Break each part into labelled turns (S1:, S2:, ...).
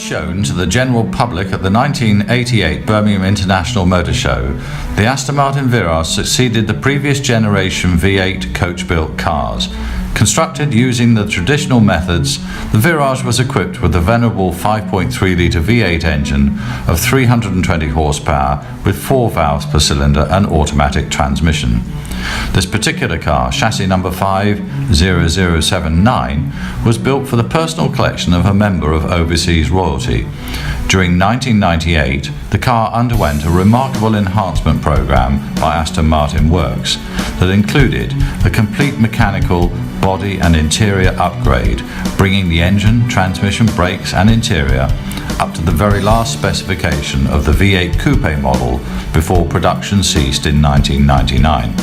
S1: First shown to the general public at the 1988 Birmingham International Motor Show, the Aston Martin Virage succeeded the previous generation V8 coach-built cars. Constructed using the traditional methods, the Virage was equipped with a venerable 5.3-litre V8 engine of 320 horsepower with 4 valves per cylinder and automatic transmission. This particular car, chassis number 50079, was built for the personal collection of a member of overseas royalty. During 1998, the car underwent a remarkable enhancement program by Aston Martin Works that included a complete mechanical, body and interior upgrade, bringing the engine, transmission, brakes and interior up to the very last specification of the V8 Coupe model before production ceased in 1999.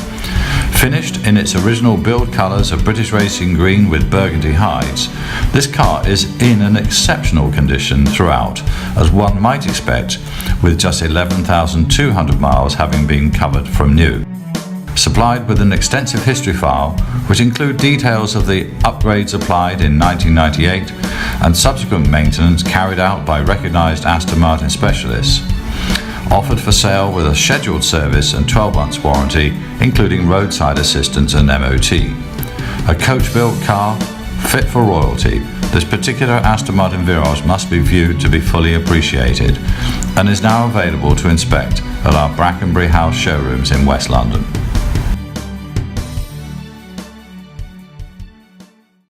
S1: Finished in its original build colours of British Racing Green with burgundy hides, this car is in an exceptional condition throughout, as one might expect, with just 11,200 miles having been covered from new. Supplied with an extensive history file, which include details of the upgrades applied in 1998 and subsequent maintenance carried out by recognised Aston Martin specialists. Offered for sale with a scheduled service and 12 months warranty, including roadside assistance and MOT. A coach-built car, fit for royalty, this particular Aston Martin Virage must be viewed to be fully appreciated and is now available to inspect at our Brackenbury House showrooms in West London.